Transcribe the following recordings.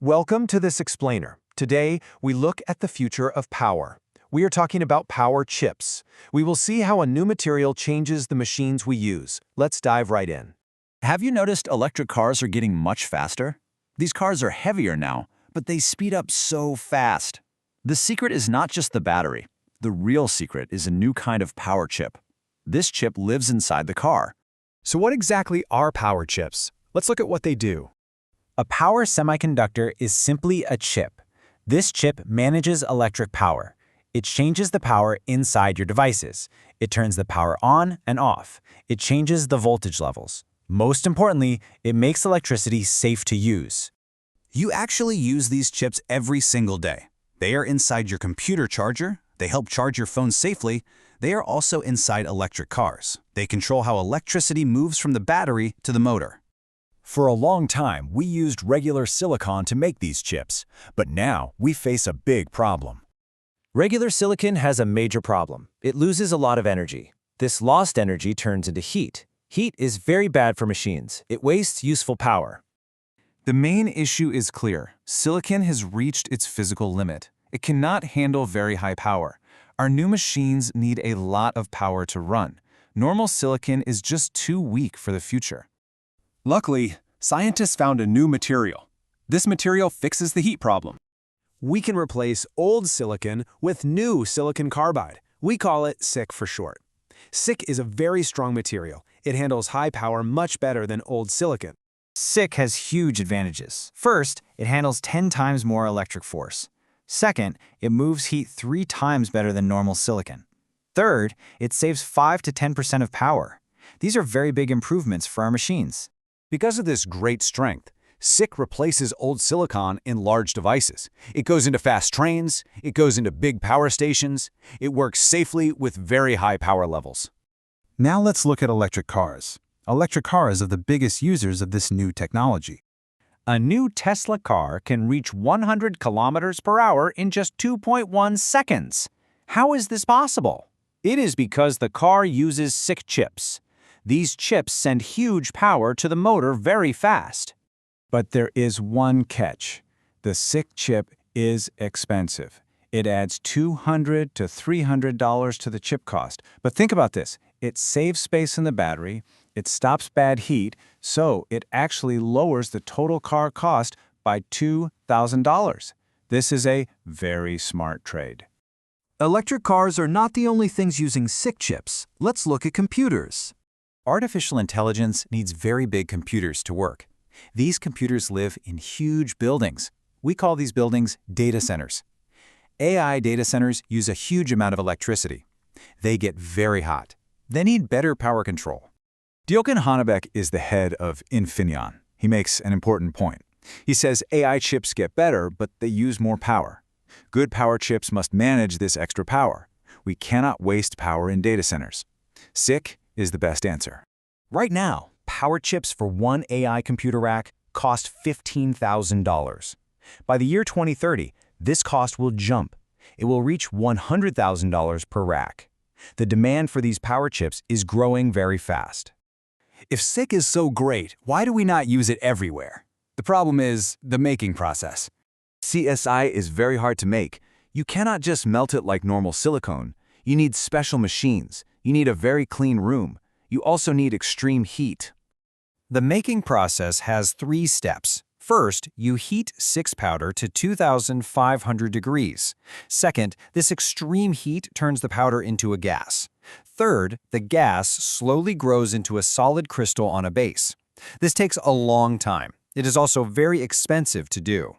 Welcome to this explainer. Today, we look at the future of power. We are talking about power chips. We will see how a new material changes the machines we use. Let's dive right in. Have you noticed electric cars are getting much faster? These cars are heavier now, but they speed up so fast. The secret is not just the battery. The real secret is a new kind of power chip. This chip lives inside the car. So what exactly are power chips? Let's look at what they do. A power semiconductor is simply a chip. This chip manages electric power. It changes the power inside your devices. It turns the power on and off. It changes the voltage levels. Most importantly, it makes electricity safe to use. You actually use these chips every single day. They are inside your computer charger. They help charge your phone safely. They are also inside electric cars. They control how electricity moves from the battery to the motor. For a long time, we used regular silicon to make these chips, but now we face a big problem. Regular silicon has a major problem. It loses a lot of energy. This lost energy turns into heat. Heat is very bad for machines. It wastes useful power. The main issue is clear. Silicon has reached its physical limit. It cannot handle very high power. Our new machines need a lot of power to run. Normal silicon is just too weak for the future. Luckily, scientists found a new material. This material fixes the heat problem. We can replace old silicon with new silicon carbide. We call it SiC for short. SiC is a very strong material. It handles high power much better than old silicon. SiC has huge advantages. First, it handles 10 times more electric force. Second, it moves heat 3 times better than normal silicon. Third, it saves 5 to 10% of power. These are very big improvements for our machines. Because of this great strength, SiC replaces old silicon in large devices. It goes into fast trains, it goes into big power stations, it works safely with very high power levels. Now let's look at electric cars. Electric cars are the biggest users of this new technology. A new Tesla car can reach 100 kilometers per hour in just 2.1 seconds. How is this possible? It is because the car uses SiC chips. These chips send huge power to the motor very fast. But there is one catch. The SiC chip is expensive. It adds $200 to $300 to the chip cost. But think about this. It saves space in the battery, it stops bad heat, so it actually lowers the total car cost by $2,000. This is a very smart trade. Electric cars are not the only things using SiC chips. Let's look at computers. Artificial intelligence needs very big computers to work. These computers live in huge buildings. We call these buildings data centers. AI data centers use a huge amount of electricity. They get very hot. They need better power control. Jochen Hanebeck is the head of Infineon. He makes an important point. He says AI chips get better, but they use more power. Good power chips must manage this extra power. We cannot waste power in data centers. SiC is the best answer. Right now, power chips for one AI computer rack cost $15,000. By the year 2030, this cost will jump. It will reach $100,000 per rack. The demand for these power chips is growing very fast. If SiC is so great, why do we not use it everywhere? The problem is the making process. CSI is very hard to make. You cannot just melt it like normal silicone. You need special machines. You need a very clean room. You also need extreme heat. The making process has 3 steps. First, you heat SiC powder to 2,500 degrees. Second, this extreme heat turns the powder into a gas. Third, the gas slowly grows into a solid crystal on a base. This takes a long time. It is also very expensive to do.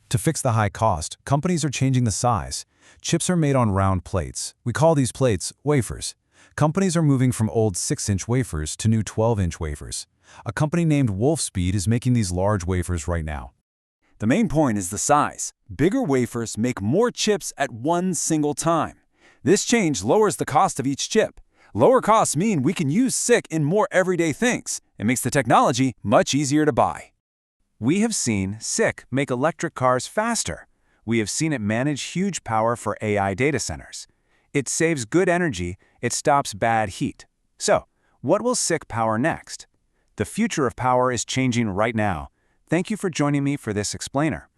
To fix the high cost, companies are changing the size. Chips are made on round plates. We call these plates wafers. Companies are moving from old 6-inch wafers to new 12-inch wafers. A company named Wolfspeed is making these large wafers right now. The main point is the size. Bigger wafers make more chips at one single time. This change lowers the cost of each chip. Lower costs mean we can use SiC in more everyday things. It makes the technology much easier to buy. We have seen SiC make electric cars faster. We have seen it manage huge power for AI data centers. It saves good energy, it stops bad heat. So, what will SiC power next? The future of power is changing right now. Thank you for joining me for this explainer.